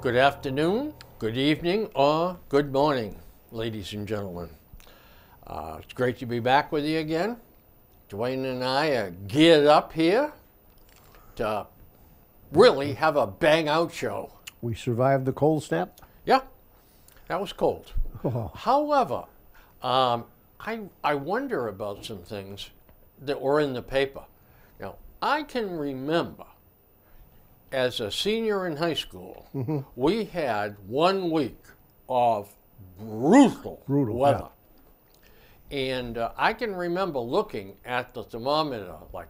Good afternoon, good evening, or good morning, ladies and gentlemen. It's great to be back with you again. Dwayne and I are geared up here to really have a bang-out show. We survived the cold snap? Yeah, that was cold. Oh. However, I wonder about some things that were in the paper. Now, I can remember as a senior in high school, we had 1 week of brutal weather. Yeah. And I can remember looking at the thermometer like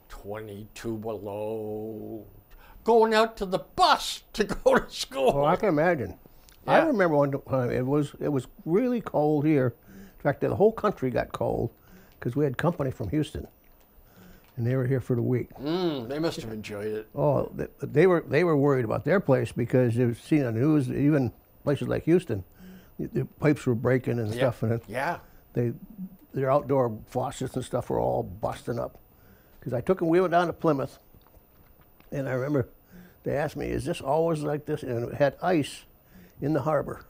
22 below, going out to the bus to go to school. Oh, I can imagine. I Yeah. remember one time it was really cold here. In fact, the whole country got cold because we had company from Houston, and they were here for the week. They must have enjoyed it. Oh, they were worried about their place because they were seeing on the news, even places like Houston, the pipes were breaking and stuff, and Yeah. their outdoor faucets and stuff were all busting up. Because we went down to Plymouth, and I remember they asked me, "Is this always like this?" And it had ice in the harbor,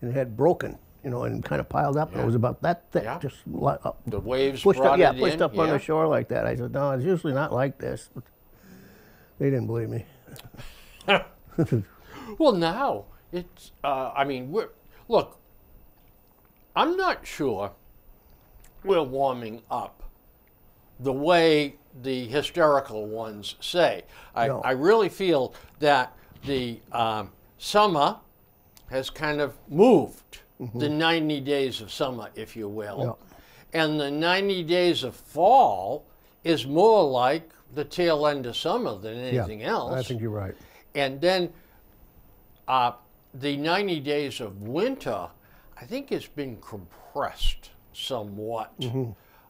and it had broken, and kind of piled up. And it was about that thick, Yeah. just The waves pushed brought up, it pushed in. up on the shore like that. I said, "No, it's usually not like this." But they didn't believe me. Well, now it's. Look. I'm not sure we're warming up the way the hysterical ones say. No. I really feel that the summer has kind of moved, the 90 days of summer, if you will. Yeah. And the 90 days of fall is more like the tail end of summer than anything else. I think you're right. And then the 90 days of winter, I think it's been compressed somewhat.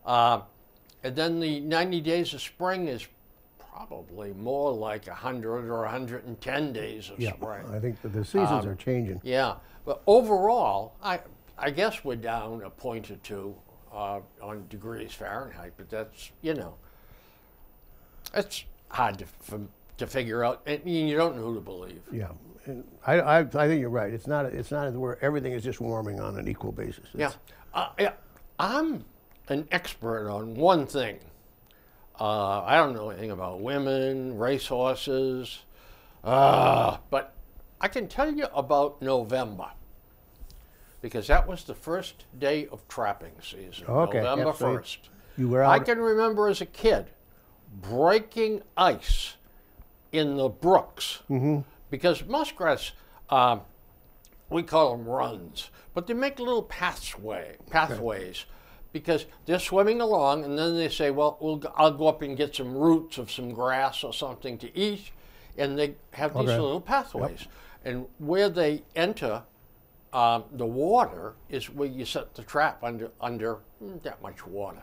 And then the 90 days of spring is probably more like 100 or 110 days of Yeah, spring. I think that the seasons are changing. Yeah, but overall, I guess we're down a point or two on degrees Fahrenheit, but that's, it's hard to figure out, and you don't know who to believe. Yeah, and I think you're right. It's not where everything is just warming on an equal basis. Yeah. I'm an expert on one thing. I don't know anything about women, racehorses, but I can tell you about November, because that was the first day of trapping season, Okay, November yeah, so 1st. You were I out. can remember as a kid breaking ice in the brooks, because muskrats, we call them runs, but they make little pathways, because they're swimming along, and then they say, well, I'll go up and get some roots of some grass or something to eat, and they have these little pathways. Yep. And where they enter the water is where you set the trap under that much water.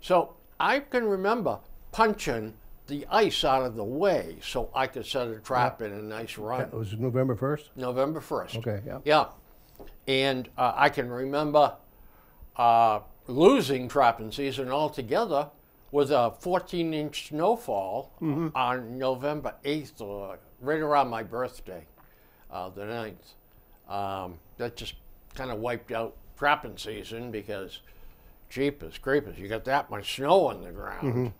So I can remember punching the ice out of the way so I could set a trap in a nice run. That was November 1st? November 1st. Okay, yeah. Yeah. And I can remember losing trapping season altogether with a 14-inch snowfall on November 8th, or right around my birthday, the 9th. That just kind of wiped out trapping season because, jeepers creepers, you got that much snow on the ground.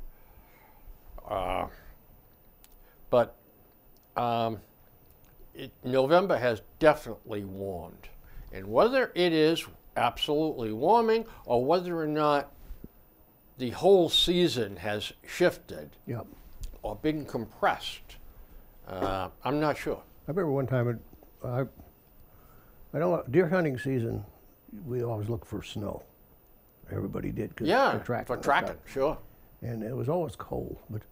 But November has definitely warmed. And whether it is absolutely warming or whether or not the whole season has shifted Yep. or been compressed, I'm not sure. I remember one time, I know deer hunting season, we always look for snow. Everybody did. Yeah, for for tracking, sure. And it was always cold. But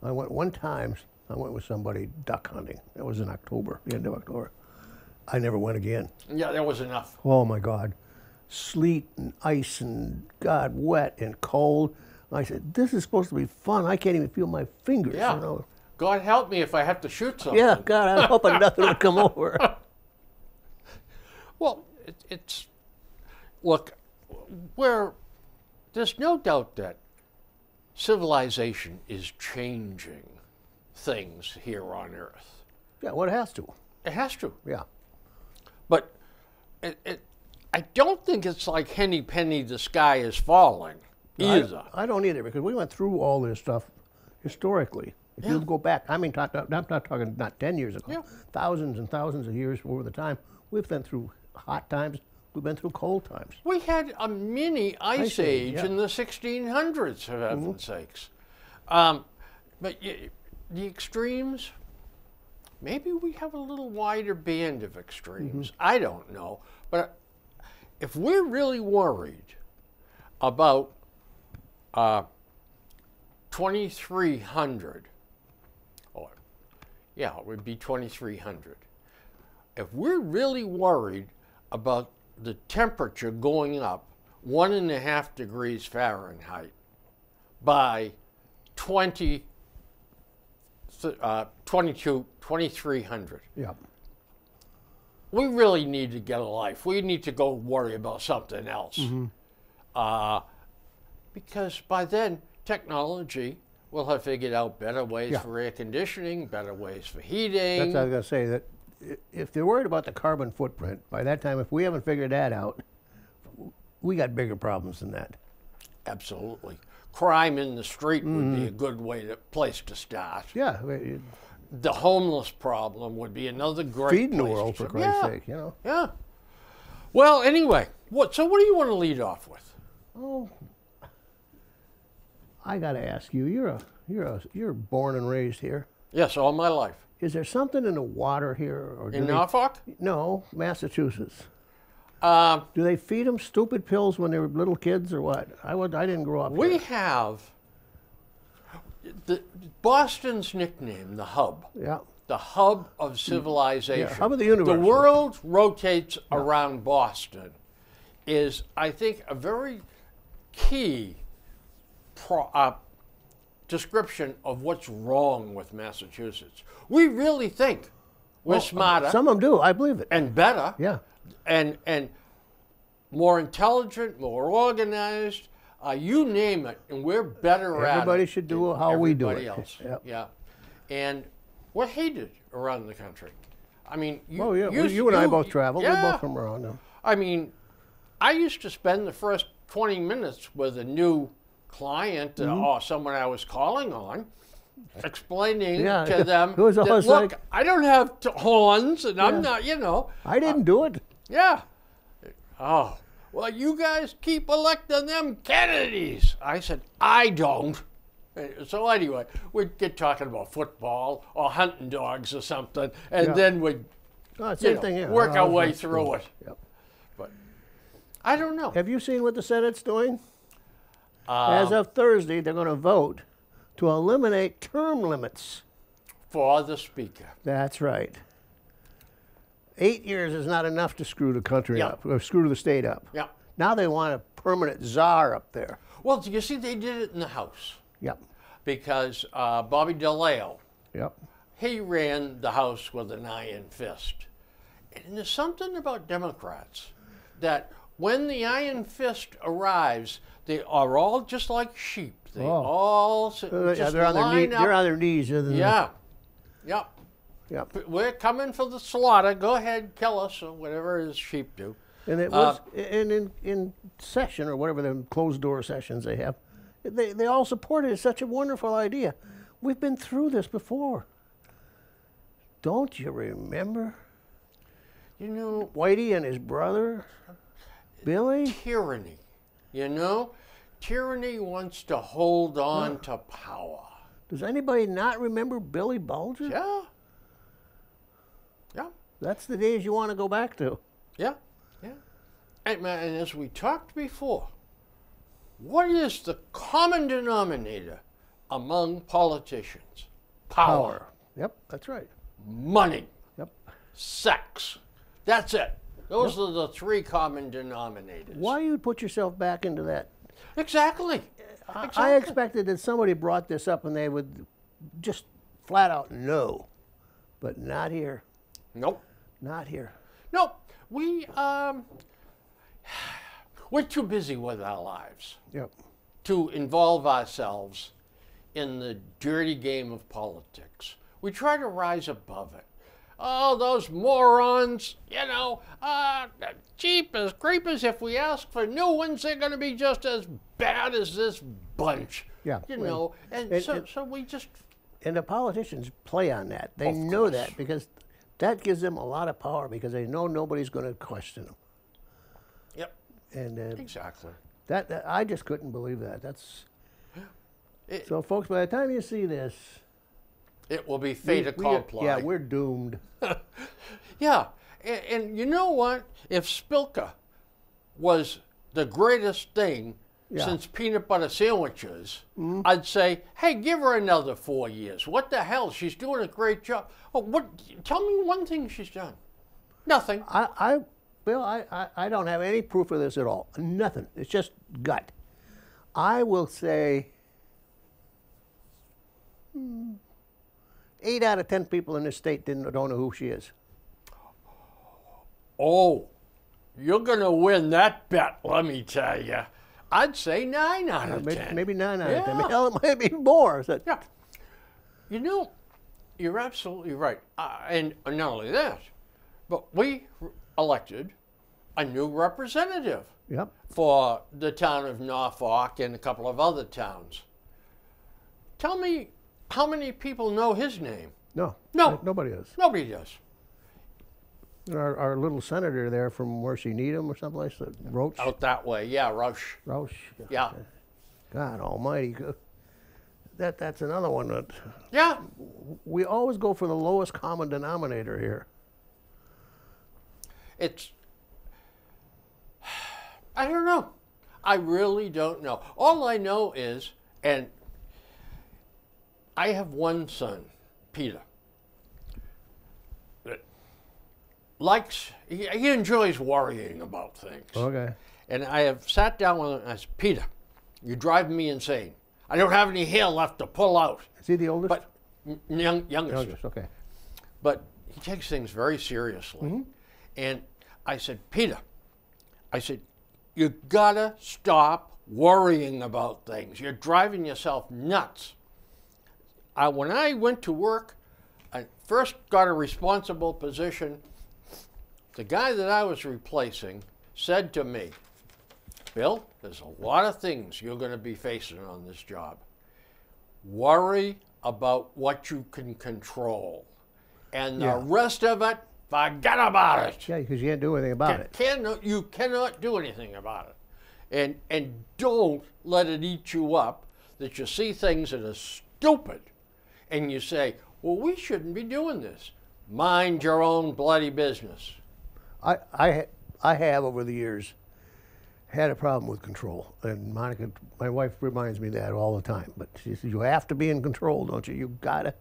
I went one time, I went with somebody duck hunting. It was in October, the end of October. I never went again. Yeah, that was enough. Oh my God. Sleet and ice and God, wet and cold. I said, this is supposed to be fun. I can't even feel my fingers. Yeah. God help me if I have to shoot something. Yeah, God, I was hoping nothing would come over. Well, look, there's no doubt that civilization is changing things here on Earth. Yeah, well, it has to. It has to. Yeah. But I don't think it's like Henny Penny, the sky is falling either. I don't either, because we went through all this stuff historically. If you go back, I mean, I'm not talking not 10 years ago, thousands and thousands of years over the time, we've been through hot times, we've been through cold times. We had a mini ice age yeah. in the 1600s, for heaven's sakes. But the extremes, maybe we have a little wider band of extremes. I don't know. But if we're really worried about 2300, yeah, it would be 2300. If we're really worried about the temperature going up 1.5 degrees Fahrenheit by 2300, Yeah. we really need to get a life. We need to go worry about something else. Because by then, technology will have figured out better ways for air conditioning, better ways for heating. That's what I was going to say, that if they're worried about the carbon footprint, by that time, if we haven't figured that out, we got bigger problems than that. Absolutely. Crime in the street would be a good place to start. Yeah. The homeless problem would be another great Feeding the place world, to for start. Christ's sake, you know. Yeah. Well, anyway, so what do you want to lead off with? Oh, I got to ask you. You're born and raised here. Yes, all my life. Is there something in the water here, or In Norfolk? No, Massachusetts. Um, Do they feed them stupid pills when they were little kids, or what? I didn't grow up we here. have Boston's nickname, the hub. Yeah. The hub of civilization. Yeah, hub of the universe. The world rotates around Boston is, I think, a very key description of what's wrong with Massachusetts. We really think we're smarter Some of them do. I believe it. and better Yeah. and more intelligent, more organized, you name it, and we're better at it. Everybody should do how we do it. Everybody else. Yep. Yeah. And we're hated around the country. I mean, Oh yeah. You and I both traveled. Yeah. We're both from around now. I mean, I used to spend the first 20 minutes with a new client or someone I was calling on, explaining Yeah. to them It was that, almost look, like- I don't have horns, and I'm not, I didn't do it. yeah. Oh, well, you guys keep electing them Kennedys. I said, I don't. So anyway, we'd get talking about football or hunting dogs or something, and Yeah. then we'd Oh, same thing. Yeah. work I our was way like- through it. Yep. But I don't know. Have you seen what the Senate's doing? As of Thursday, they're going to vote to eliminate term limits. For the speaker. That's right. 8 years is not enough to screw the country Yeah. up, or screw the state up. Yeah. Now they want a permanent czar up there. Well, you see, they did it in the House Yep. because Bobby DeLeo, Yep. he ran the House with an iron fist. And there's something about Democrats that when the iron fist arrives, they are all just like sheep. They all just they're on line up. They're on their knees. Yeah. Yep. Yep. We're coming for the slaughter. Go ahead, kill us, or whatever his sheep do. And it was, and in session, or whatever the closed door sessions they have, they all supported it. It's such a wonderful idea. We've been through this before. Don't you remember? You know, Whitey and his brother, Billy? tyranny. You know, tyranny wants to hold on to power. Does anybody not remember Billy Bulger? Yeah. Yeah. That's the days you want to go back to. Yeah. Yeah. And as we talked before, what is the common denominator among politicians? Power. Yep, that's right. Money. Yep. Sex. That's it. Those are the three common denominators. Why you put yourself back into that? Exactly. I expected that somebody brought this up and they would just flat out no, but not here. Nope. Not here. Nope. We're too busy with our lives Yep. to involve ourselves in the dirty game of politics. We try to rise above it. oh, those morons, jeepers creepers, if we ask for new ones, they're going to be just as bad as this bunch. Yeah. So we just... And the politicians play on that. They know that because that gives them a lot of power because they know nobody's going to question them. Yep. And exactly. That I just couldn't believe that. So, folks, by the time you see this, it will be fait accompli. Yeah, we're doomed. Yeah, and you know what? If Spilka was the greatest thing since peanut butter sandwiches, I'd say, hey, give her another 4 years. What the hell? She's doing a great job. Oh, tell me one thing she's done. Nothing. Bill, I don't have any proof of this at all. Nothing. It's just gut. I will say 8 out of 10 people in this state don't know who she is. Oh, you're going to win that bet, let me tell you. I'd say 9 out of 10. Maybe 9 out of 10. Hell, it might be more. Yeah. You know, you're absolutely right. And not only that, but we elected a new representative for the town of Norfolk and a couple of other towns. Tell me how many people know his name? No. Nobody does. Nobody does. Our little senator there from Mercy Needham or someplace, Roach. Out that way, yeah, Roush. Roush. Yeah. God almighty. That's another one that... Yeah. We always go for the lowest common denominator here. I don't know. I really don't know. All I know is, and I have one son, Peter, that he enjoys worrying about things. Okay. And I have sat down with him and I said, Peter, you're driving me insane. I don't have any hair left to pull out. Is he the oldest? But youngest. Youngest, okay. But he takes things very seriously. And I said, Peter, you gotta stop worrying about things. You're driving yourself nuts. When I went to work, I first got a responsible position. The guy that I was replacing said to me, Bill, there's a lot of things you're going to be facing on this job. Worry about what you can control. And the rest of it, forget about it. Yeah, because you can't do anything about it. You cannot do anything about it. And don't let it eat you up that you see things that are stupid and you say, well, we shouldn't be doing this. Mind your own bloody business. I have over the years had a problem with control. And Monica, my wife, reminds me that all the time. But she says, you have to be in control, don't you? You gotta.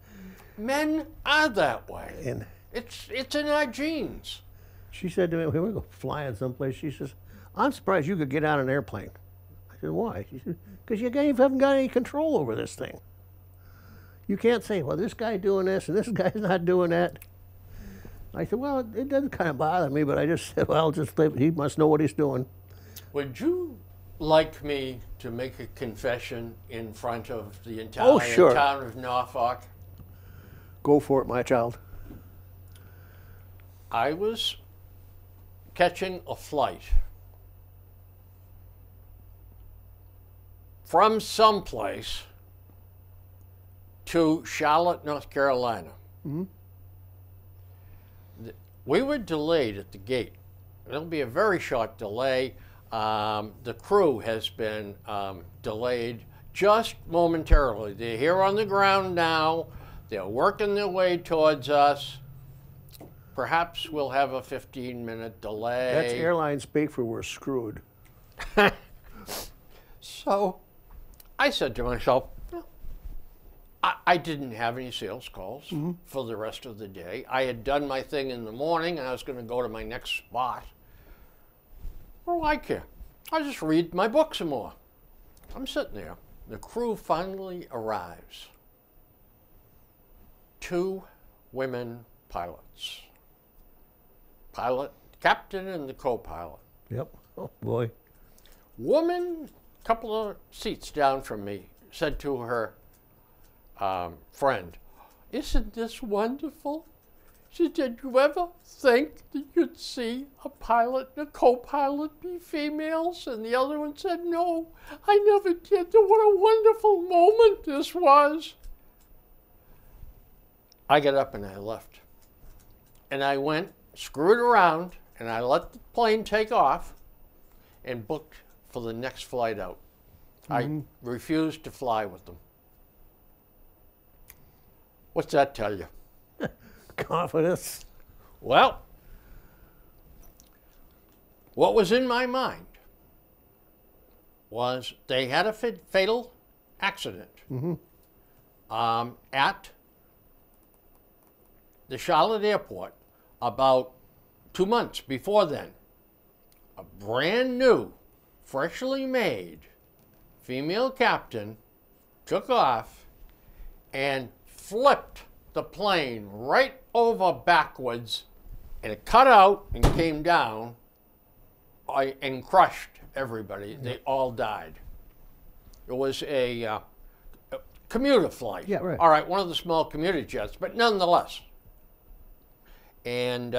Men are that way. And it's in our genes. She said to me, when we go flying someplace, she says, I'm surprised you could get on an airplane. I said, why? She said, because you haven't got any control over this thing. You can't say, well, this guy's doing this and this guy's not doing that. I said, well, it doesn't kind of bother me, but I just said, well, he must know what he's doing. Would you like me to make a confession in front of the entire town of Norfolk? Go for it, my child. I was catching a flight from someplace to Charlotte, North Carolina. We were delayed at the gate. It'll be a very short delay. The crew has been delayed just momentarily. They're here on the ground now. They're working their way towards us. Perhaps we'll have a 15-minute delay. That's airline speak for we're screwed. So I said to myself, I didn't have any sales calls for the rest of the day. I had done my thing in the morning, and I was going to go to my next spot. What do I care? I'll just read my book some more. I'm sitting there. The crew finally arrives. 2 women pilots. Captain and the co-pilot. Yep. Oh, boy. Woman, a couple of seats down from me, said to her friend, isn't this wonderful? She said, did you ever think that you'd see a pilot and a co-pilot be females? And the other one said, no, I never did. What a wonderful moment this was. I got up and I left. And I went, screwed around, and I let the plane take off and booked for the next flight out. I refused to fly with them. What's that tell you? Confidence. Well, what was in my mind was they had a fatal accident at the Charlotte airport about 2 months before then. A brand new, freshly made female captain took off and flipped the plane right over backwards, and it cut out and came down and crushed everybody. They all died. It was a commuter flight. Yeah, right. All right, one of the small commuter jets, but nonetheless. And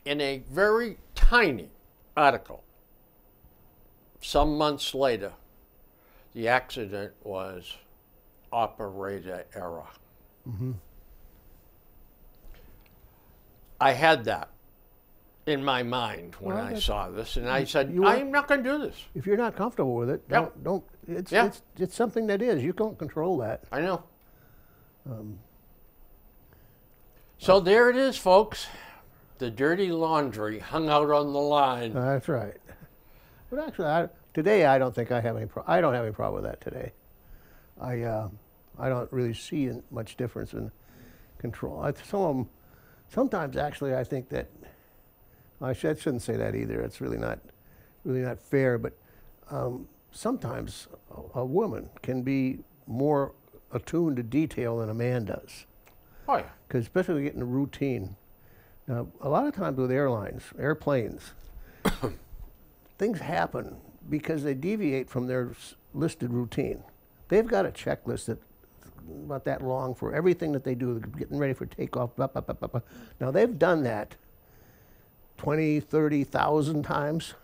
in a very tiny article, some months later, the accident was operator error. I had that in my mind when I saw this, and I said, I'm not going to do this. If you're not comfortable with it, don't. It's something that is. You don't control that. I know. So there it is, folks. The dirty laundry hung out on the line. That's right. But actually, today I don't think I have any. I don't have any problem with that today. I don't really see much difference in control. Some of them, sometimes actually, I think that I shouldn't say that either. It's really not fair. But sometimes a woman can be more attuned to detail than a man does. Oh yeah. Because especially getting a routine. Now, a lot of times with airplanes, things happen because they deviate from their listed routine. They've got a checklist that's about that long for everything that they do, getting ready for takeoff. Blah, blah, blah, blah, blah. Now, they've done that 20, 30,000 times.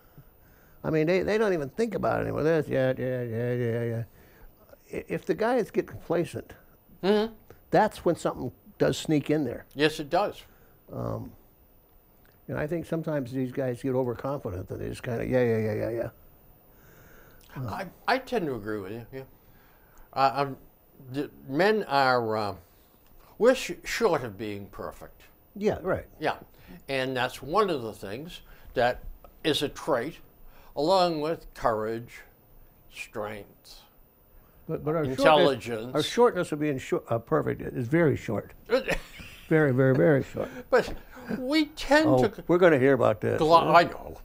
I mean, they don't even think about it anymore. Yeah. If the guys get complacent, that's when something does sneak in there. Yes, it does. And I think sometimes these guys get overconfident that they just kind of, yeah. I tend to agree with you. Yeah. The men are, we're short of being perfect. Yeah, right. Yeah. And that's one of the things that is a trait, along with courage, strength, But our intelligence. Our shortness of being perfect is very short. Very, very, very short. But we tend to... We're going to hear about this. I know.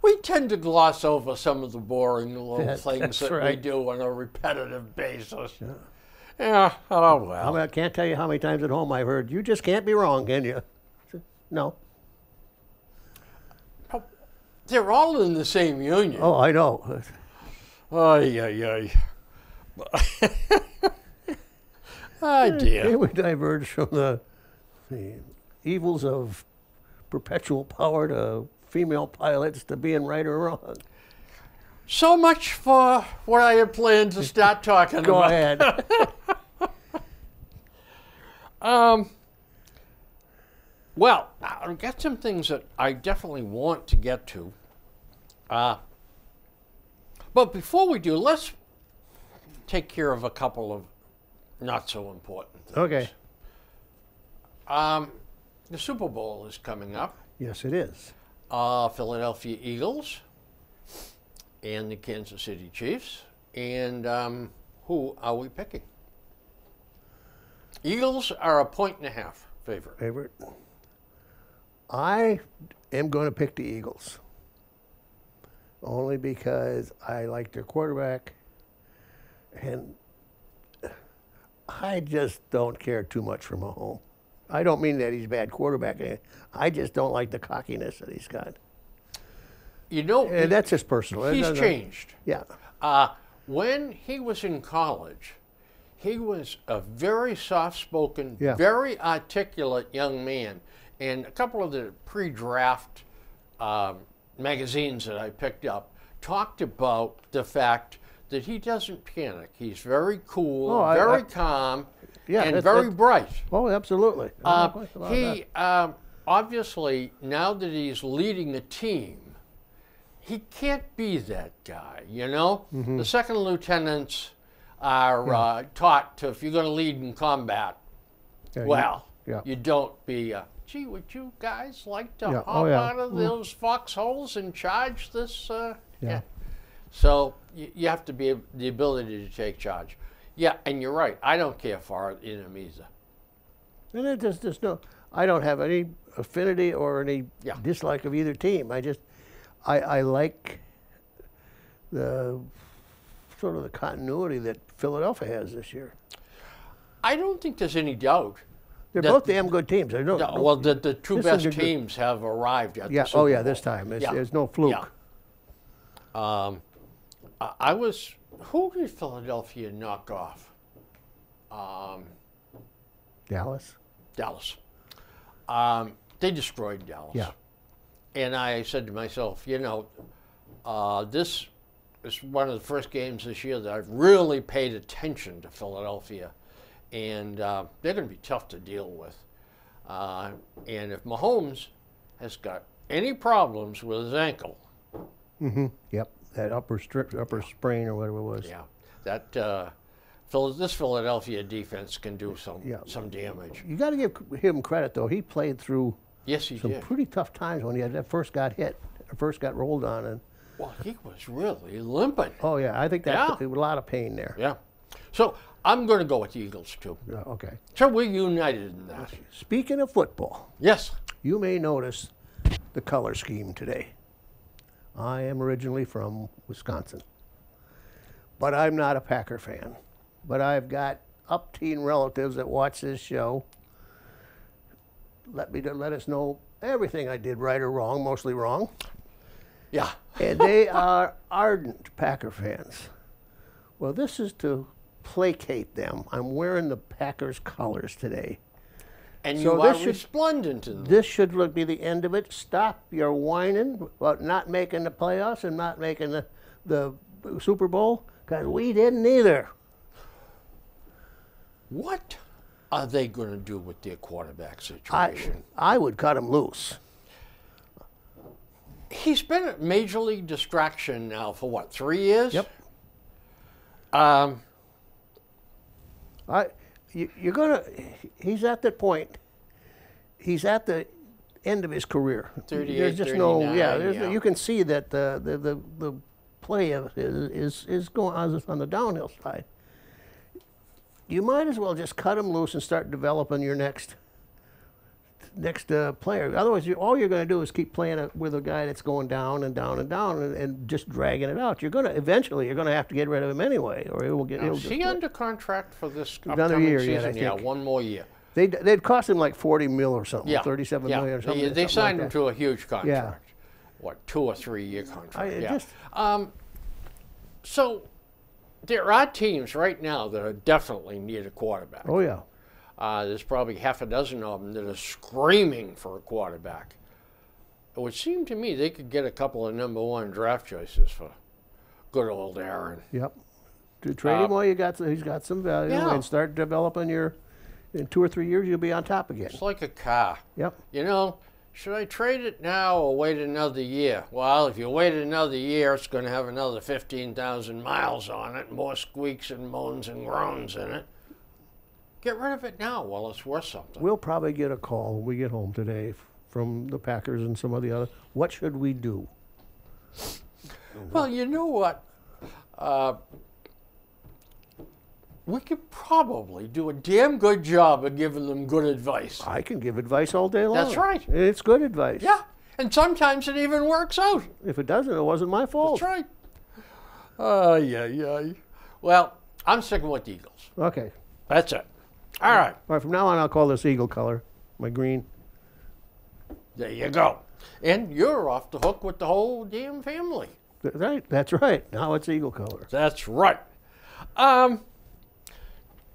We tend to gloss over some of the boring little things that we do on a repetitive basis. Yeah, oh well. I can't tell you how many times at home I've heard, you just can't be wrong, can you? No. They're all in the same union. Oh, I know. Ay. Oh, dear. We diverge from the evils of perpetual power to female pilots to being right or wrong. So much for what I had planned to start talking Go about. ahead. Well, I've got some things that I definitely want to get to. But before we do, let's take care of a couple of not so important things. Okay. The Super Bowl is coming up. Yes, it is. Philadelphia Eagles and the Kansas City Chiefs. And who are we picking? Eagles are 1.5 favorite. I am going to pick the Eagles. Only because I like their quarterback. And I just don't care too much for Mahomes. I don't mean that he's a bad quarterback. I just don't like the cockiness that he's got. You know, and that's just personal. He's changed. Yeah. When he was in college, He was a very soft-spoken, Yeah. very articulate young man. And a couple of the pre-draft magazines that I picked up talked about the fact that he doesn't panic. He's very cool, Oh, very calm, Yeah, and that's- very that's- bright. Oh, absolutely. No question about that. He obviously, now that he's leading a team, he can't be that guy, you know? Mm-hmm. The second lieutenants are taught to, if you're going to lead in combat, Yeah, well, yeah. you don't be, gee, would you guys like to Yeah, hop oh, yeah. out of those foxholes and charge this? Yeah. So you have to be the ability to take charge. Yeah, and you're right. I don't care for him either. And it just, there's no, I don't have any affinity or any Yeah. dislike of either team. I like the sort of the continuity that Philadelphia has this year. I don't think there's any doubt. They're That- both damn good teams. There's no, no- Well, the two This best is a good- teams have arrived at yeah. the Super Oh yeah, Bowl. this time Yeah. there's no fluke. Yeah. I was. Who did Philadelphia knock off? Dallas. Dallas. They destroyed Dallas. Yeah. And I said to myself, you know, this is one of the first games this year that I've really paid attention to Philadelphia. And they're going to be tough to deal with. And if Mahomes has got any problems with his ankle, Yep. That upper sprain or whatever it was. yeah, that this Philadelphia defense can do Yeah. some damage. You got to give him credit though. He played through Yes, he some did. pretty tough times when he had first got hit, or first got rolled on, and Well, he was really limping. oh yeah, I think that Yeah. there was a lot of pain there. Yeah. So I'm going to go with the Eagles too. Yeah, okay. So we're united in that. Speaking of football, Yes. you may notice the color scheme today. I am originally from Wisconsin, but I'm not a Packer fan. But I've got up-teen relatives that watch this show. Let us know everything I did right or wrong, mostly wrong. Yeah. And they are ardent Packer fans. Well, this is to placate them. I'm wearing the Packers colors today. And So you are this should- resplendent in them. This should be the end of it. Stop your whining about not making the playoffs and not making the Super Bowl, because we didn't either. What are they going to do with their quarterback I situation? would cut him loose. He's been a major league distraction now for what, 3 years? Yep. You're gonna. He's at that point. He's at the end of his career. 38, There's just no. 39, Yeah, yeah. you can see that the play is going on the downhill side. You might as well just cut him loose and start developing your next player. Otherwise, all you're going to do is keep playing with a guy that's going down and down and down and just dragging it out. Eventually you're going to have to get rid of him anyway, or he will get. Is he under contract for this Another upcoming year season? yet, I Yeah, think. one more year. They'd cost him like 40 mil or something, Yeah. 37 yeah. million or something. They signed him like to a huge contract. What, 2 or 3 year contract? it yeah. just- So there are teams right now that are definitely need a quarterback. Oh yeah. There's probably half a dozen of them that are screaming for a quarterback. It would seem to me they could get a couple of number 1 draft choices for good old Aaron. Yep. To trade him while he's got some value, Yeah. and start developing in 2 or 3 years you'll be on top again. It's like a car. Yep. You know, should I trade it now or wait another year? Well, if you wait another year, it's going to have another 15,000 miles on it, more squeaks and moans and groans in it. Get rid of it now while it's worth something. We'll probably get a call when we get home today from the Packers and some of the other. What should we do? Well, you know what? We could probably do a damn good job of giving them good advice. I can give advice all day long. That's right. It's good advice. Yeah, and sometimes it even works out. If it doesn't, it wasn't my fault. That's right. Yeah. Well, I'm sticking with the Eagles. Okay. That's it. All right. All right, from now on, I'll call this eagle color, my green. There you go. And you're off the hook with the whole damn family. Right, that's right. Now it's eagle color. That's right.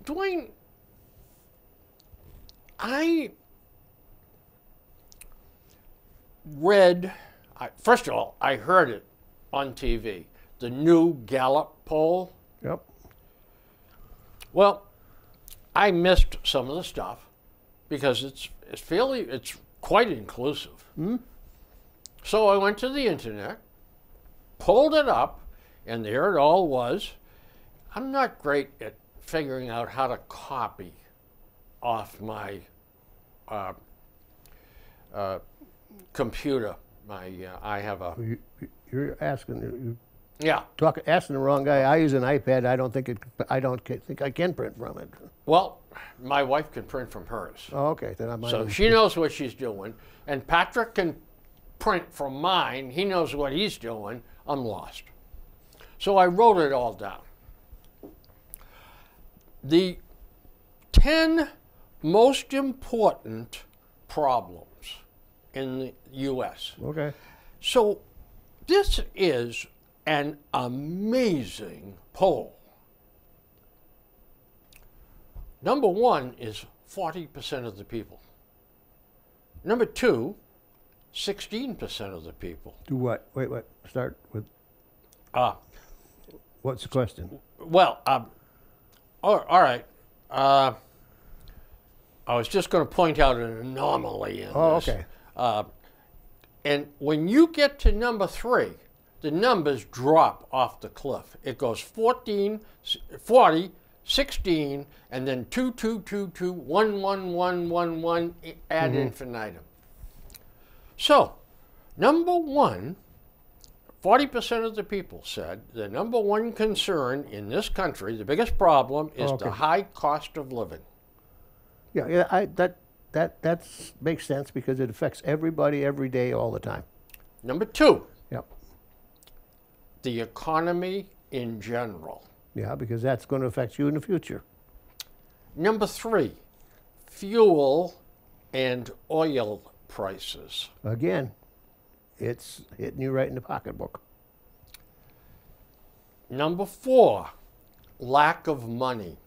Dwayne, I read, first of all, I heard it on TV, the new Gallup poll. Yep. Well, I missed some of the stuff because it's quite inclusive. So I went to the internet, pulled it up, and there it all was. I'm not great at figuring out how to copy off my computer. I have a You're asking. yeah. Asking the wrong guy. I use an iPad. I don't think I can print from it. Well, my wife can print from hers, Oh, okay. Then I might. so she knows what she's doing, and Patrick can print from mine. He knows what he's doing. I'm lost. So I wrote it all down. The 10 most important problems in the U.S. Okay. So this is an amazing poll. Number one is 40% of the people. Number two, 16% of the people. Do what? Wait. Start with. Uh, What's the question? well, all right. I was just going to point out an anomaly in Oh, this. okay. And when you get to number three, the numbers drop off the cliff. It goes 14, 40, 16, and then 2, 2, 2, 2, 1, 1, 1, 1, 1, ad infinitum. So, number one, 40% of the people said the number one concern in this country, the biggest problem, is Okay. the high cost of living. Yeah. That makes sense because it affects everybody every day, all the time. Number two, Yep. the economy in general. Yeah, because that's going to affect you in the future. Number three, fuel and oil prices. Again, it's hitting you right in the pocketbook. Number four, lack of money.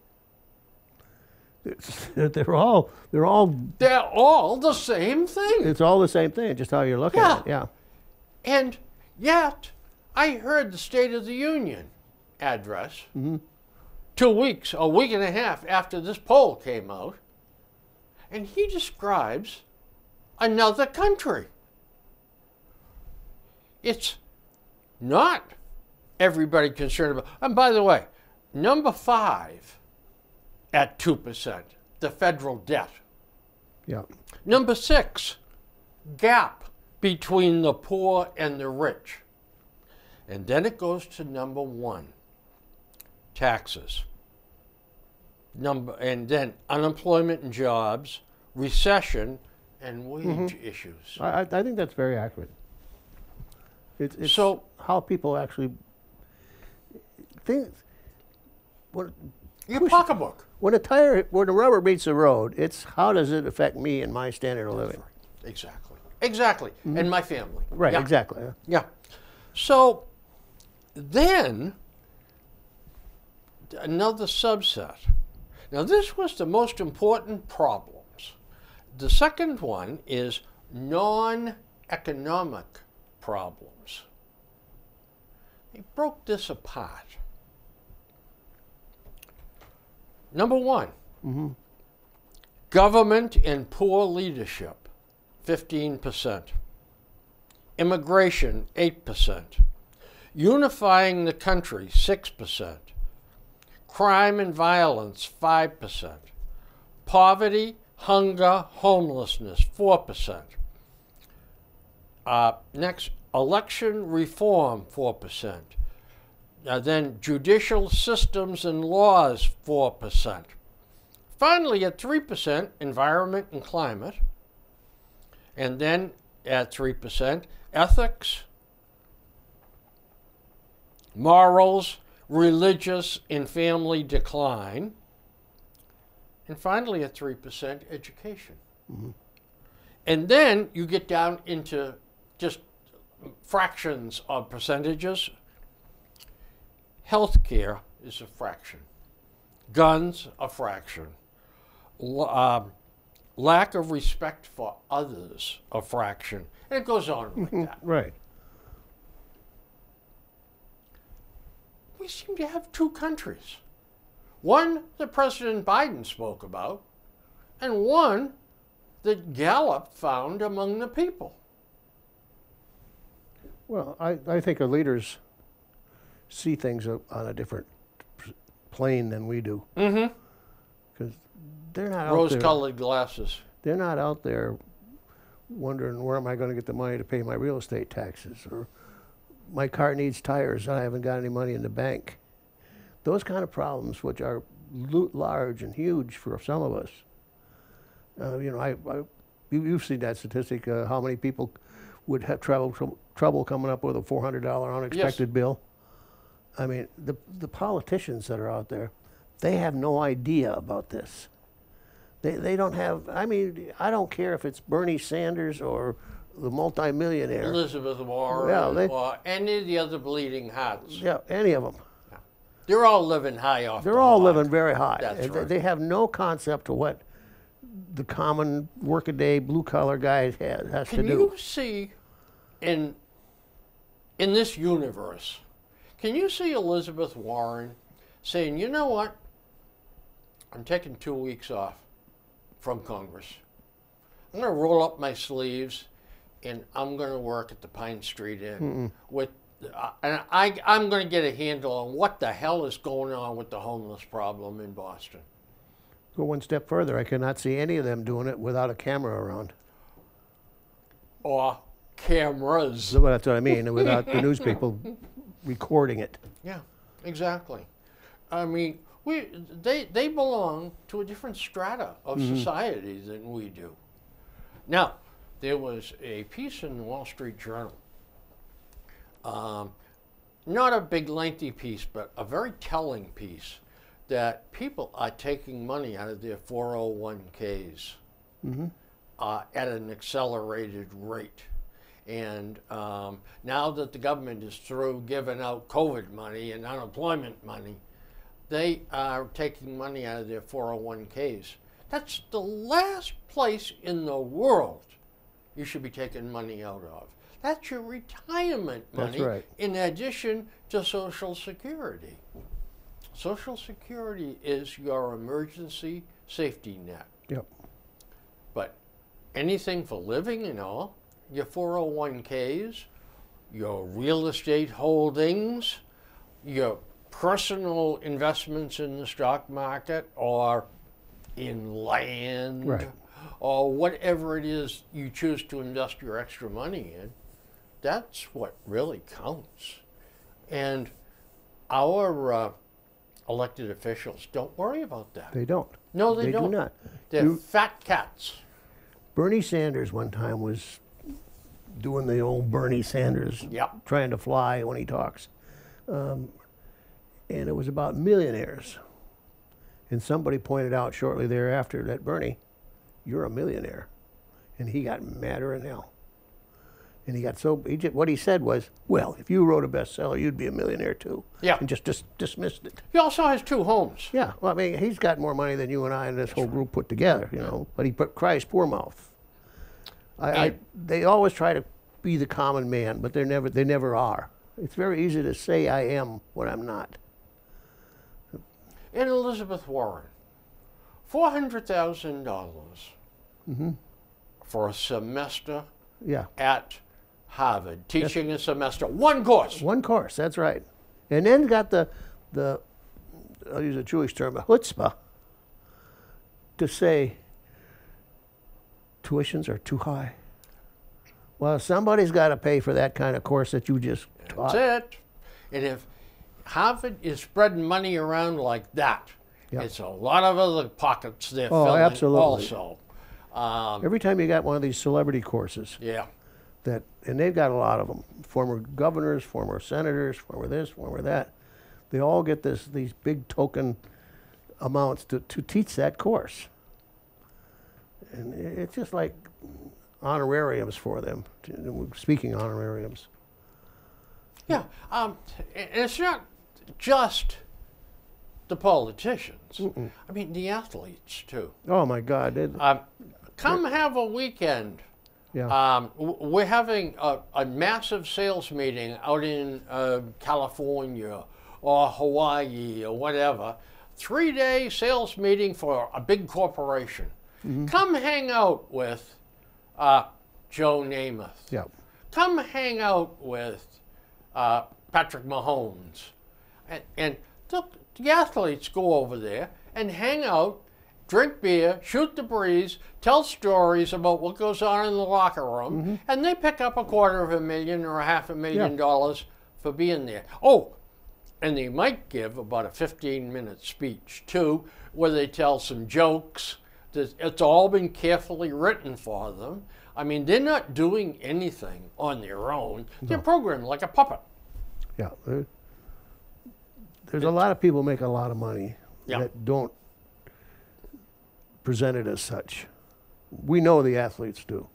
They're all. They're all the same thing. It's all the same thing, just how you're looking at it. Yeah. And yet, I heard the State of the Union address 2 weeks, a week and a half after this poll came out, and he describes another country. It's not everybody concerned about. And by the way, number five at 2%, the federal debt. Yeah. Number six, gap between the poor and the rich. And then it goes to number one, taxes. And then unemployment and jobs, recession, and wage issues. I think that's very accurate. It's So- how people actually think. Your pocketbook. When the rubber meets the road, it's how does it affect me and my standard of living? Exactly. And my family. Right, Yeah. exactly. Yeah. So then another subset. Now this was the most important problems. The second one is non-economic problems. He broke this apart. Number one, government and poor leadership, 15%. Immigration, 8%. Unifying the country, 6%. Crime and violence, 5%. Poverty, hunger, homelessness, 4%. Next, election reform, 4%. Then judicial systems and laws, 4%. Finally, at 3%, environment and climate. And then at 3%, ethics, morals, religious and family decline. And finally, at 3%, education. And then you get down into just fractions of percentages. Healthcare is a fraction. Guns, a fraction. Lack of respect for others, a fraction. And it goes on like that. Right. We seem to have two countries. One that President Biden spoke about, and one that Gallup found among the people. Well, I think our leaders see things on a different plane than we do. Mm-hmm. Because they're not out there. Rose-colored glasses. They're not out there wondering where am I going to get the money to pay my real estate taxes, or my car needs tires, I haven't got any money in the bank. Those kind of problems, which are large and huge for some of us. You know, you've seen that statistic, how many people would have trouble coming up with a $400 unexpected bill. I mean, the politicians that are out there, they have no idea about this. They don't have, I mean, I don't care if it's Bernie Sanders or the multimillionaire. Elizabeth Warren, Yeah, or any of the other bleeding hearts. Yeah, any of them. They're all living high off They're the all hog. living very high. That's And right. They have no concept of what the common workaday blue-collar guy has to Can do. you see in this universe, can you see Elizabeth Warren saying, you know what, I'm taking 2 weeks off from Congress. I'm going to roll up my sleeves and I'm going to work at the Pine Street Inn with, and I'm going to get a handle on what the hell is going on with the homeless problem in Boston. Go one step further. I cannot see any of them doing it without a camera around. Or cameras. So that's what I mean, without the news people recording it. Yeah, exactly. I mean, they belong to a different strata of society than we do. Now, there was a piece in the Wall Street Journal, not a big lengthy piece, but a very telling piece, that people are taking money out of their 401ks at an accelerated rate. And now that the government is through giving out COVID money and unemployment money, they are taking money out of their 401ks. That's the last place in the world you should be taking money out of. That's your retirement money, That's right. in addition to Social Security. Social Security is your emergency safety net. Yep. But anything for living and all, your 401ks, your real estate holdings, your personal investments in the stock market or in land, Right. or whatever it is you choose to invest your extra money in, that's what really counts. And our elected officials don't worry about that. They don't. No, they don't. do not. They're fat cats. Bernie Sanders one time was doing the old Bernie Sanders, Yep. trying to fly when he talks. And it was about millionaires. And somebody pointed out shortly thereafter that, Bernie, you're a millionaire. And he got madder than hell. And he got so, what he said was, well, if you wrote a bestseller, you'd be a millionaire too. Yeah. And just dismissed it. He also has 2 homes. Yeah, well, I mean, he's got more money than you and I and this whole group put together, you know. But he cries poor mouth. They always try to be the common man, but they never are. It's very easy to say I am what I'm not. And Elizabeth Warren, $400,000 for a semester Yeah, at Harvard, teaching a semester, one course. one course, that's right. And then got the I'll use a Jewish term, a chutzpah, to say tuitions are too high. Well, somebody's got to pay for that kind of course that you just taught. That's it. And if Harvard is spreading money around like that, Yeah. it's a lot of other pockets they're Oh, filling absolutely. also. Every time you got one of these celebrity courses, Yeah. and they've got a lot of them, former governors, former senators, former this, former that, they all get these big token amounts to teach that course. And it's just like honorariums for them, speaking the politicians. I mean, the athletes, too. Oh, my God. Come have a weekend. Yeah. We're having a massive sales meeting out in California or Hawaii or whatever. 3-day sales meeting for a big corporation. Come hang out with Joe Namath. Yeah. Come hang out with Patrick Mahomes. And the athletes go over there and hang out, drink beer, shoot the breeze, tell stories about what goes on in the locker room, and they pick up $250,000 or $500,000 for being there. Oh, and they might give about a 15-minute speech, too, where they tell some jokes. It's all been carefully written for them. I mean, they're not doing anything on their own. They're programmed like a puppet. Yeah. There's a lot of people make a lot of money that don't present it as such. We know the athletes do.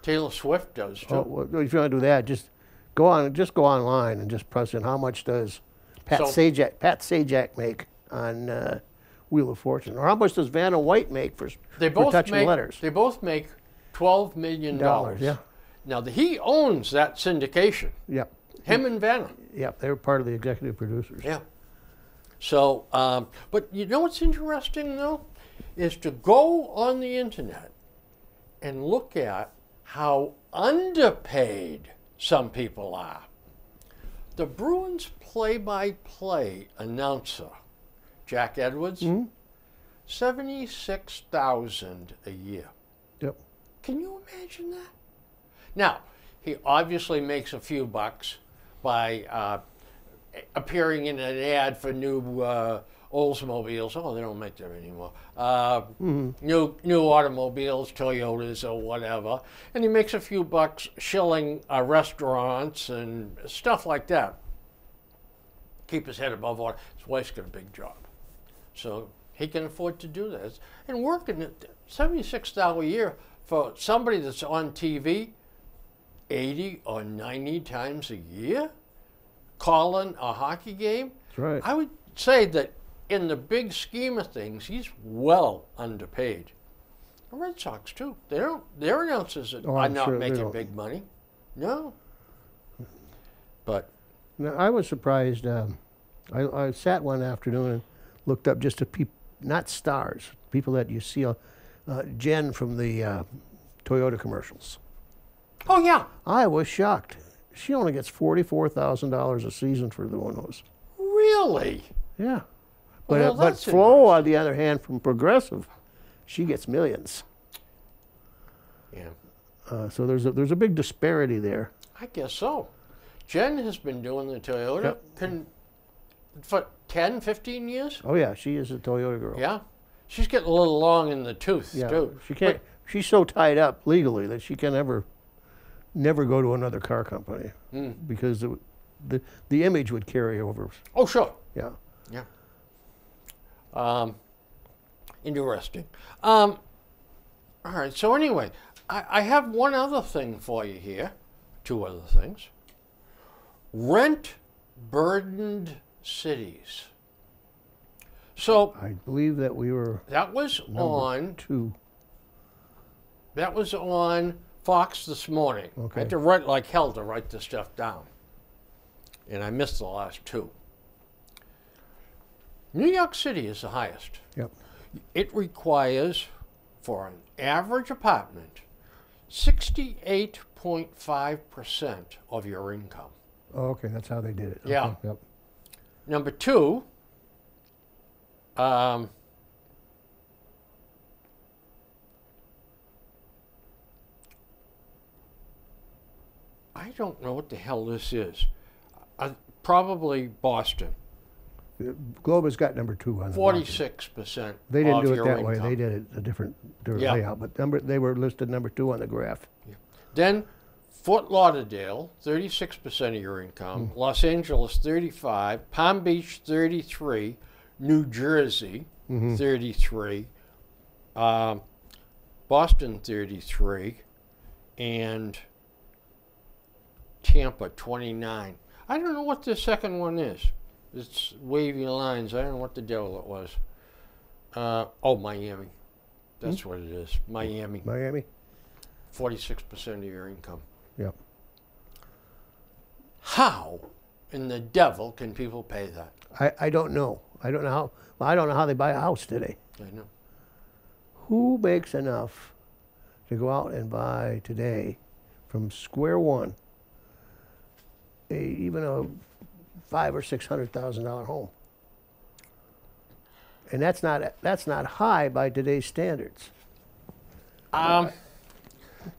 Taylor Swift does, too. Oh, well, if you want to do that, just go online and just press in how much does Pat Sajak make on Wheel of Fortune, or how much does Vanna White make for touching letters? They both make $12 million. Yeah. Now he owns that syndication. Yep. Him and Vanna. Yep. They were part of the executive producers. Yeah. So, but you know what's interesting though, is to go on the internet and look at how underpaid some people are. The Bruins play-by-play announcer, Jack Edwards, $76,000 a year. Yep. Can you imagine that? Now, he obviously makes a few bucks by appearing in an ad for new Oldsmobiles. Oh, they don't make them anymore. New automobiles, Toyotas or whatever. And he makes a few bucks shilling restaurants and stuff like that. Keep his head above water. His wife's got a big job. So he can afford to do this. And working at $76 a year for somebody that's on TV 80 or 90 times a year, calling a hockey game. That's right. I would say that in the big scheme of things, he's well underpaid. The Red Sox too. Their announcers are not making big money. No. But now, I was surprised. I sat one afternoon and looked up just to people, not stars, people that you see. Jen from the Toyota commercials. oh yeah. I was shocked. She only gets $44,000 a season for doing those. Really? Yeah. Well, But that's Flo, on the other hand, from Progressive, she gets millions. Yeah. So there's a big disparity there. I guess so. Jen has been doing the Toyota for 10, 15 years. Oh yeah, she is a Toyota girl. Yeah. She's getting a little long in the tooth, too. She can't. She's so tied up legally that she can never go to another car company because the image would carry over. Oh, sure. Yeah. Yeah. Interesting. All right. So anyway, I have one other thing for you here. Two other things. Rent-burdened cities. So I believe that we were. that was on 2. That was on Fox this morning. Okay. I had to write like hell to write this stuff down. And I missed the last 2. New York City is the highest. Yep. It requires, for an average apartment, 68.5% of your income. Oh, okay, that's how they did it. Yeah. Okay, yep. Number 2, I don't know what the hell this is. Probably Boston. Globe has got number 2 on the 46%. They didn't do it your that way. income. They did it a different Yeah. layout. But they were listed number 2 on the graph. Then Fort Lauderdale, 36% of your income. Los Angeles, 35. Palm Beach, 33. New Jersey, 33. Boston, 33. And Tampa, 29. I don't know what the second one is. It's wavy lines. I don't know what the devil it was. Miami. That's what it is. Miami. Miami? 46% of your income. Yep. How in the devil can people pay that? I don't know. I don't know how. Well, I don't know how they buy a house today. I know. Who makes enough to go out and buy today, from square one, even a $500,000 or $600,000 home? And that's not high by today's standards.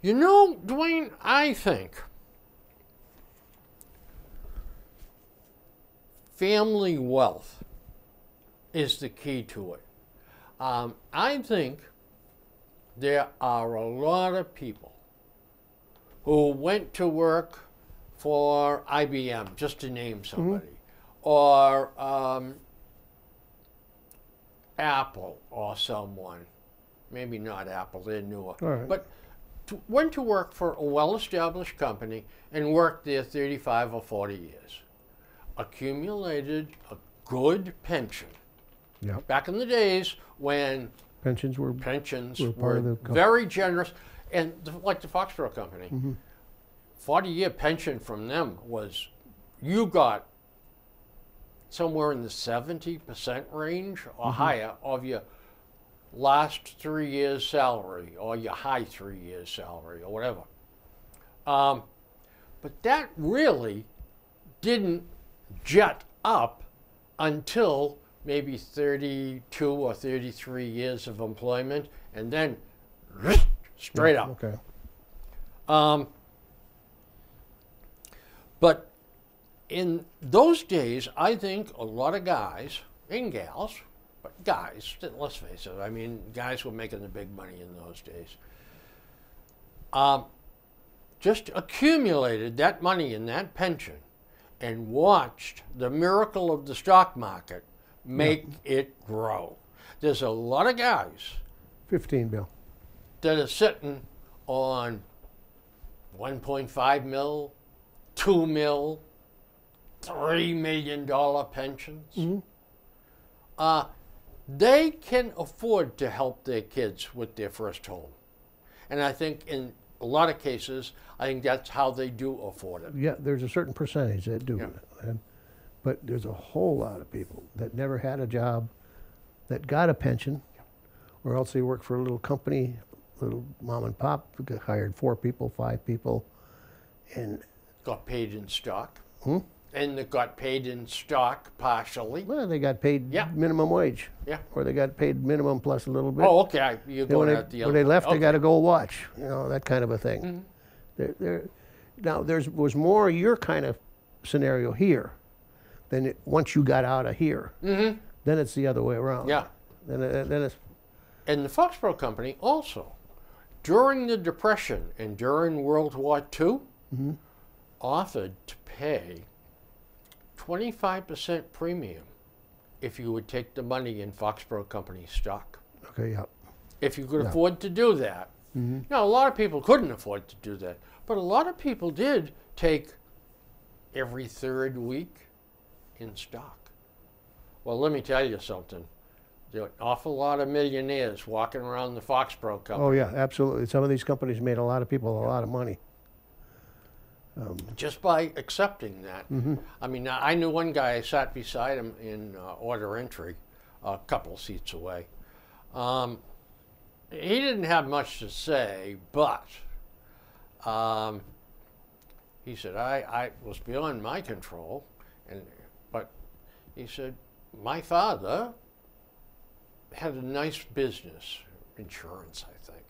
You know, Dwayne, I think family wealth is the key to it. I think there are a lot of people who went to work for IBM, just to name somebody, or Apple or someone. Maybe not Apple, they're newer. All right. But went to work for a well-established company and worked there 35 or 40 years. Accumulated a good pension. Yep. Back in the days when Pensions were pensions Were part were of the company. very generous, and like the Foxborough Company, 40-year pension from them was, you got somewhere in the 70% range or higher of your last 3 years' salary or your high 3 years' salary or whatever. But that really didn't jet up until maybe 32 or 33 years of employment, and then straight up. Okay. But in those days, I think a lot of guys and gals, but guys, let's face it, I mean, guys were making the big money in those days, just accumulated that money in that pension and watched the miracle of the stock market make it grow. There's a lot of guys 15, Bill. that are sitting on 1.5 mil, 2 mil, $3 million pensions. They can afford to help their kids with their first home. And I think in a lot of cases, I think that's how they do afford it. Yeah, there's a certain percentage that do. Yeah. But there's a whole lot of people that never had a job, that got a pension, or else they worked for a little company, little mom and pop, hired 4 people, 5 people, and Got paid in stock. And they got paid in stock partially. well, they got paid Yeah. minimum wage, Yeah. or they got paid minimum plus a little bit. Oh, okay. You're Then going when at the they, other when they one. left, they Okay. got a gold watch, that kind of a thing. Now, was more your kind of scenario here than once you got out of here. Then it's the other way around. Yeah. Then it's And the Foxborough Company also, during the Depression and during World War II, offered to pay 25% premium if you would take the money in Foxborough Company stock. okay. Yeah. If you could afford to do that. Now, a lot of people couldn't afford to do that, but a lot of people did take every third week in stock. Well, let me tell you something. There are an awful lot of millionaires walking around the Foxborough Company. Oh yeah, absolutely. Some of these companies made a lot of people a lot of money. Just by accepting that. I mean, I knew one guy, I sat beside him in order entry, a couple seats away. He didn't have much to say, but he said, I was beyond my control, but he said, my father had a nice business, insurance, I think,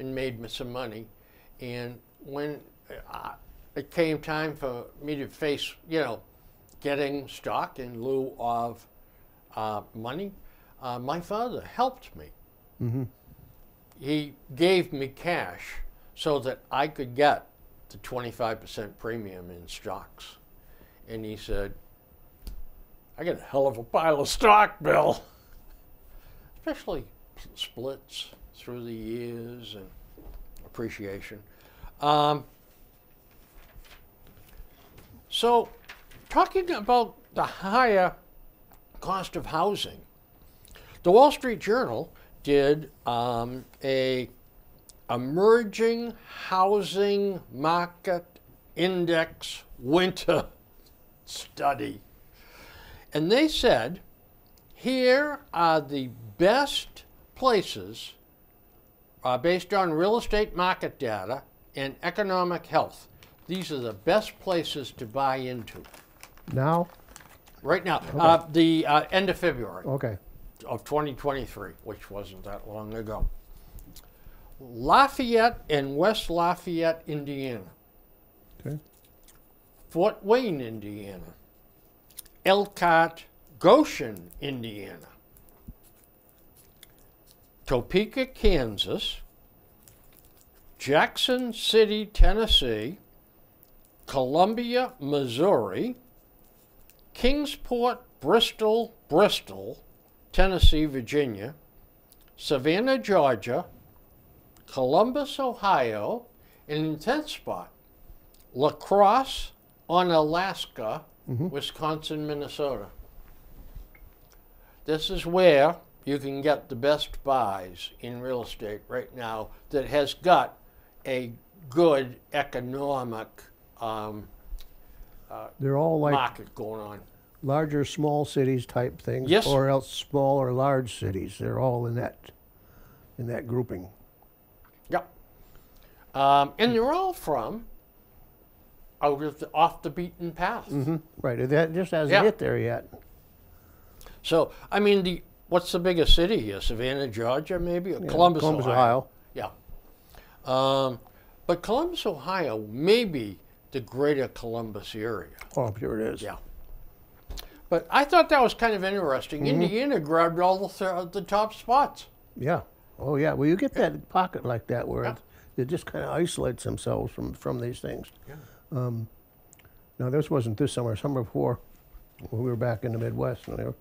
and made me some money. And when it came time for me to face, getting stock in lieu of money, my father helped me. He gave me cash so that I could get the 25% premium in stocks. And he said, I got a hell of a pile of stock, Bill. Especially splits through the years and appreciation. So, talking about the higher cost of housing. The Wall Street Journal did a emerging housing market index winter study. And they said, here are the best places based on real estate market data and economic health. These are the best places to buy into. Now? Right now, Okay. the end of February Okay. of 2023, which wasn't that long ago. Lafayette and West Lafayette, Indiana. Okay. Fort Wayne, Indiana. Elkhart, Goshen, Indiana. Topeka, Kansas. Jackson City, Tennessee. Columbia, Missouri. Kingsport, Bristol, Tennessee, Virginia. Savannah, Georgia. Columbus, Ohio, and in 10th spot, La Crosse on Alaska, Wisconsin, Minnesota. This is where you can get the best buys in real estate right now that has got a good economic They're all like market going on. larger, small cities type things, Yes. or else small or large cities. They're all in that grouping. Yep. And they're all from off the beaten path. Right. That just hasn't Yeah. hit there yet. So, I mean, what's the biggest city here? Savannah, Georgia, maybe? Or Columbus, Ohio. Yeah. But Columbus, Ohio, may be the greater Columbus area. Oh, I'm sure it is. Yeah. But I thought that was kind of interesting. Indiana grabbed all the top spots. Yeah. Oh, yeah. Well, you get that pocket like that where it just kind of isolates themselves from these things. Yeah. Now, this wasn't this summer. Summer before, when we were back in the Midwest, and they were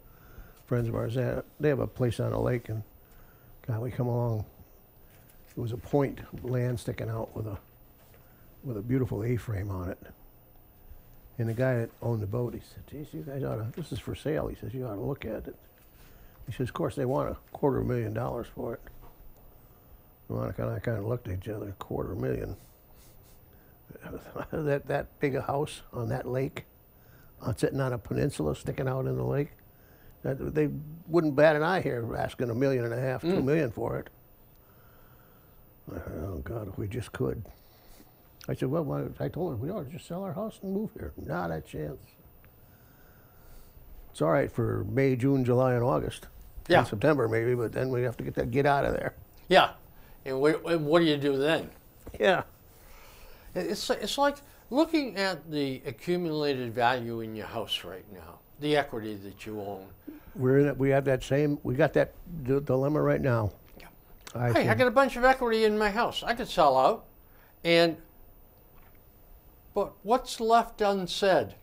friends of ours. They have a place on a lake, and God, we come along. It was a point land sticking out with a beautiful A-frame on it. And the guy that owned the boat, he said, "Geez, you guys ought to. This is for sale." He says, "You ought to look at it." He says, "Of course, they want $250,000 for it." Well, I kind of looked at each other. $250,000. that big a house on that lake, sitting on a peninsula sticking out in the lake. They wouldn't bat an eye here asking $1.5 million, $2 million for it. Oh God, if we just could. I said, well, I told her we ought to just sell our house and move here. Not a chance. It's all right for May, June, July, and August. Yeah. And September maybe, but then we have to get out of there. Yeah. And what do you do then? Yeah. It's like looking at the accumulated value in your house right now, the equity that you own. We got that dilemma right now. Yeah. I I got a bunch of equity in my house. I could sell out, but what's left unsaid?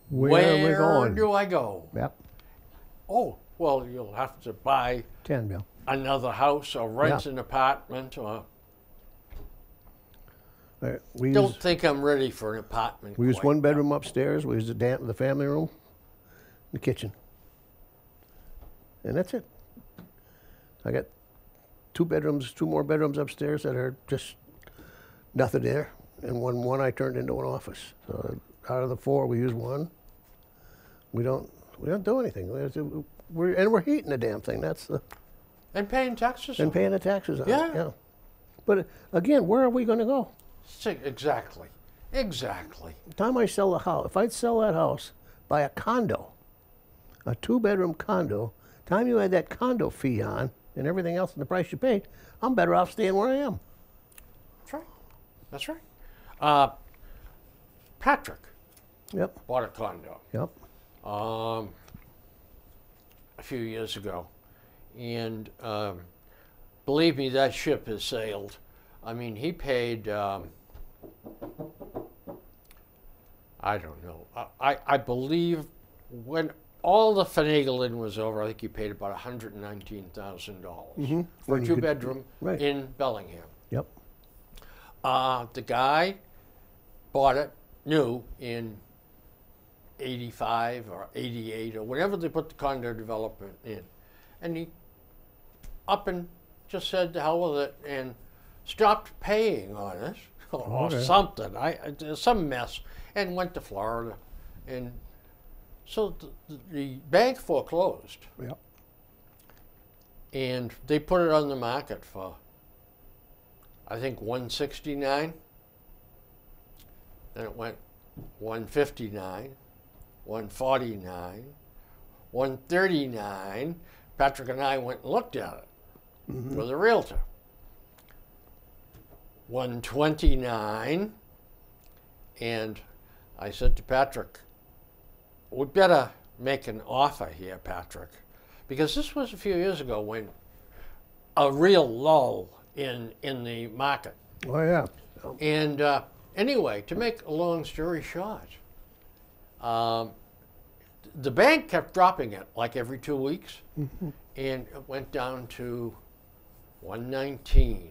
where are we going? Do I go? Yep. Oh, well, you'll have to buy 10 mil. another house or rent an apartment. Or We don't use, think I'm ready for an apartment. we use quite one yet. bedroom upstairs. We use the family room, the kitchen, and that's it. I got two more bedrooms upstairs that are just nothing there, and one I turned into an office. So out of the 4, we use one. We don't do anything. We're heating the damn thing. That's the And paying taxes. and paying the taxes on it. Yeah. Yeah. But again, where are we going to go? Exactly. The time I sell the house, if I'd sell that house, buy a condo, a 2-bedroom condo, time you add that condo fee on and everything else in the price you paid, I'm better off staying where I am. That's right. That's right. Patrick Yep. bought a condo Yep. a few years ago, and believe me, that ship has sailed. I mean, he paid. I don't know. I believe when all the finagling was over, I think he paid about $119,000 for When a you could- 2-bedroom right. in Bellingham. Yep. The guy bought it new in 85 or 88 or whenever they put the condo development in. And he up and just said to hell with it and stopped paying on it or Okay. something. Some mess, and went to Florida. And so the bank foreclosed. Yep. And they put it on the market for, I think, 169. Then it went 159, 149, 139. Patrick and I went and looked at it with a realtor. 129. And I said to Patrick, we better make an offer here, Patrick. Because this was a few years ago when a real lull in the market. Oh, yeah. And anyway, to make a long story short, the bank kept dropping it like every 2 weeks, and it went down to 119.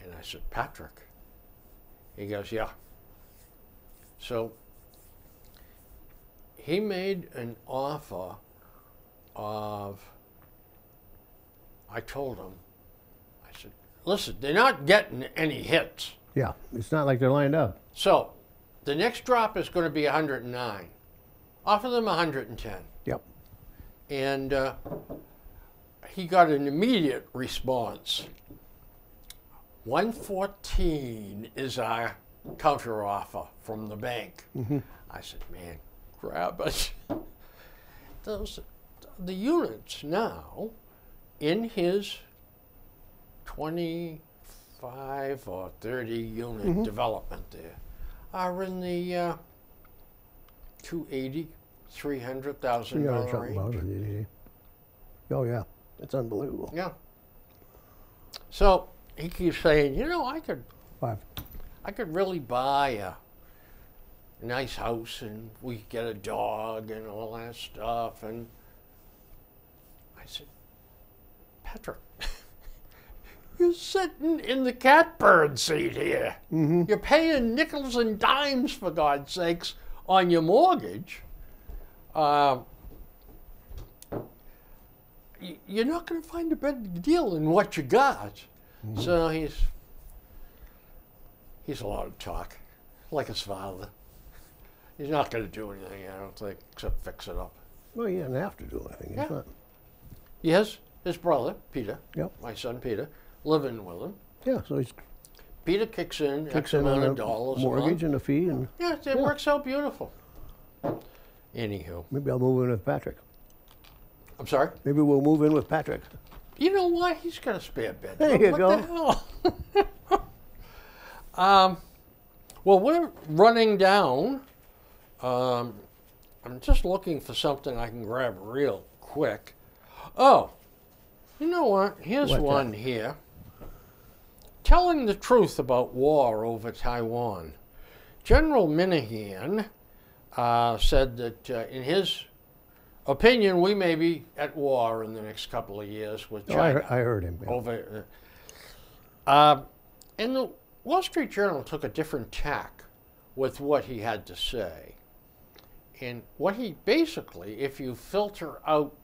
And I said, Patrick. He goes, yeah. So he made an offer of, I told him, I said, listen, they're not getting any hits. Yeah, it's not like they're lined up. So the next drop is going to be 109. Offer them 110. Yep. And he got an immediate response. 114 is our counteroffer from the bank. I said, man, grab it. The units now in his 25 or 30 unit development there are in the 280, $300,000 range. Oh, yeah. It's unbelievable. Yeah. So he keeps saying, you know, I could really buy a nice house and we could get a dog and all that stuff. And I said, Patrick, you're sitting in the catbird seat here. You're paying nickels and dimes, for God's sakes, on your mortgage. You're not going to find a better deal than what you got. So he's allowed to talk, like his father. He's not going to do anything, I don't think, except fix it up. Well, he doesn't have to do anything. Yeah. He's not. He has his brother, Peter, Yep. my son Peter, living with him. Yeah, so he's Peter kicks in X in amount on of dollars a mortgage a month. and a fee, and Yeah, it works out beautiful. Anywho, maybe I'll move in with Patrick. I'm sorry? Maybe we'll move in with Patrick. You know what? He's got a spare bedroom. There you what go. the hell? Well, we're running down. I'm just looking for something I can grab real quick. Oh, you know what? Here's What's one that? here. Telling the truth about war over Taiwan. General Minahan said that in his opinion, we may be at war in the next couple of years with Oh, China. I heard him. Yeah. Over, and the Wall Street Journal took a different tack with what he had to say. And what he basically, if you filter out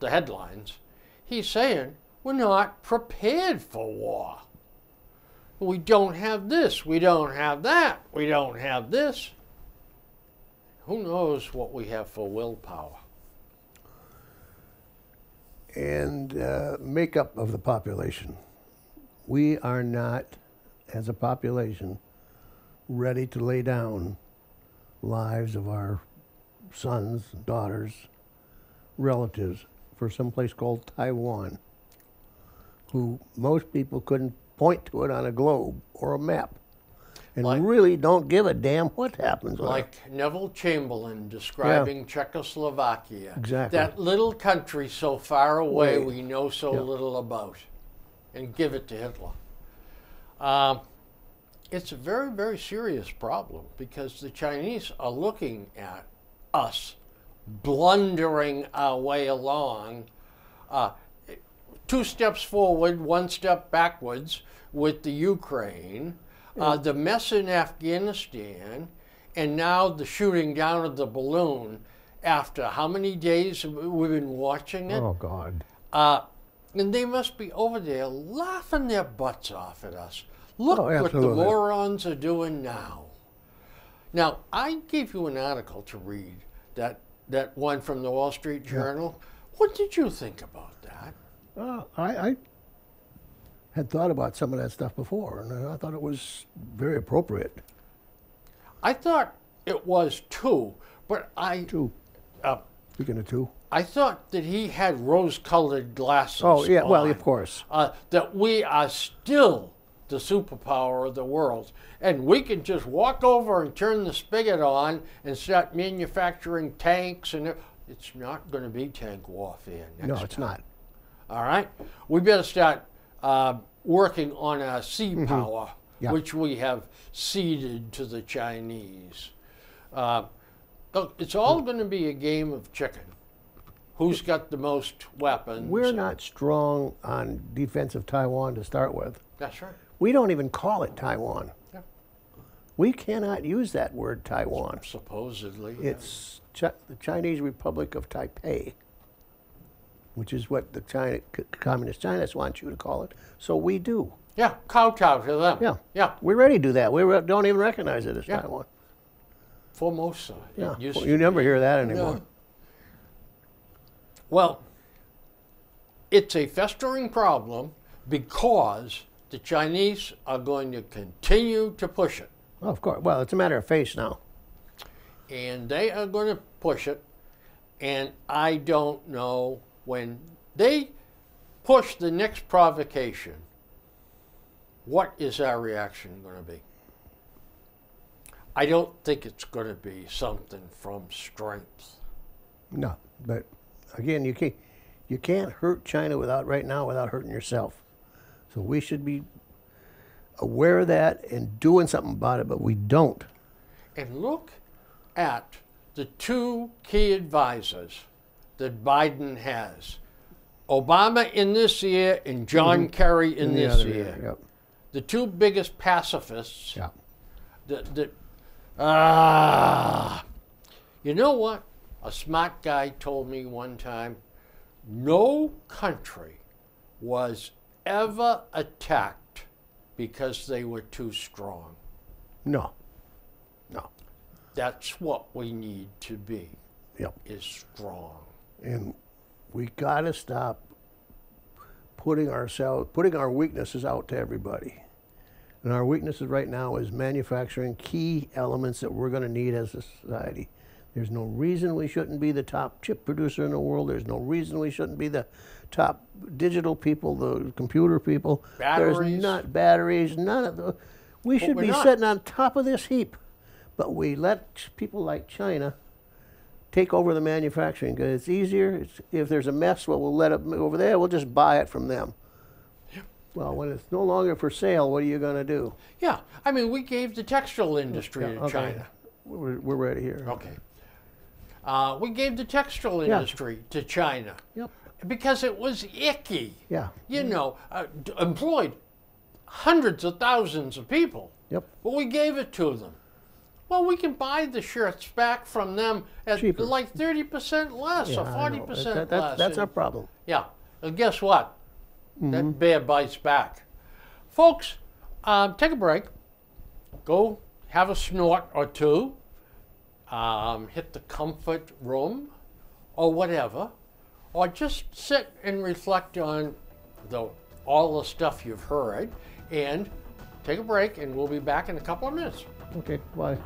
the headlines, he's saying we're not prepared for war. We don't have this, we don't have that, we don't have this. Who knows what we have for willpower? And makeup of the population. We are not, as a population, ready to lay down lives of our sons, daughters, relatives for some place called Taiwan, who most people couldn't point to it on a globe or a map, and really don't give a damn what happens. Like Neville Chamberlain describing Czechoslovakia. Exactly. That little country so far away Right. we know so little about. And give it to Hitler. It's a very, very serious problem because the Chinese are looking at us blundering our way along, 2 steps forward, 1 step backwards with the Ukraine, the mess in Afghanistan, and now the shooting down of the balloon after how many days we've been watching it? Oh, God. And they must be over there laughing their butts off at us. Look Oh, what the absolutely. morons are doing now. Now, I gave you an article to read, that one from the Wall Street Journal. What did you think about that? I had thought about some of that stuff before, and I thought it was very appropriate. I thought it was too, but Two. uh, Speaking of two. I thought that he had rose-colored glasses. Oh, yeah, well, on. of course. That we are still the superpower of the world, and we can just walk over and turn the spigot on and start manufacturing tanks, and it's not going to be tank warfare next No, it's time. not. All right, we better start working on our sea power, Yeah. which we have ceded to the Chinese. Look, it's all going to be a game of chicken. Who's got the most weapons? We're not strong on defense of Taiwan to start with. That's right. We don't even call it Taiwan. Yeah. We cannot use that word Taiwan. Supposedly. It's the Chinese Republic of Taipei, which is what the Communist China wants you to call it. So we do. Yeah, kowtow to them. Yeah. Yeah, We already do that. We don't even recognize it as Yeah. Taiwan. Formosa. it Yeah. used Well, to you never be. hear that anymore. No. Well, it's a festering problem because the Chinese are going to continue to push it. Oh, of course. Well, it's a matter of face now. And they are going to push it. And I don't know when they push the next provocation, what is our reaction going to be? I don't think it's going to be something from strength. No, but again, you can't hurt China without hurting yourself. So we should be aware of that and doing something about it, but we don't. And look at the two key advisors that Biden has. Obama in this year and John Kerry in And the this other, year. Yep. The two biggest pacifists. Yeah. You know what? A smart guy told me one time, no country was ever attacked because they were too strong. No. No. That's what we need to be, Yep. is strong. And we got to stop putting our weaknesses out to everybody. And our weaknesses right now is manufacturing key elements that we're going to need as a society. There's no reason we shouldn't be the top chip producer in the world. There's no reason we shouldn't be the top digital people, the computer people. Batteries. There's not batteries, none of those. We should we're be not. sitting on top of this heap. But we let people like China take over the manufacturing because it's easier. If there's a mess, well, we'll let it over there. We'll just buy it from them. Well, when it's no longer for sale, what are you going to do? Yeah, I mean, we gave the textile industry Yeah, to okay. China. We're ready here. Okay. We gave the textile Yeah. industry to China Yep. because it was icky. Yeah. You know, employed hundreds of thousands of people, Yep. but we gave it to them. Well, we can buy the shirts back from them at Cheaper. like 30% less Yeah, or I know. 40% That's less. our problem. Yeah. And guess what? Mm-hmm. That bear bites back. Folks, take a break. Go have a snort or two. Hit the comfort room or whatever. Or just sit and reflect on all the stuff you've heard. And take a break, and we'll be back in a couple of minutes. Okay, bye.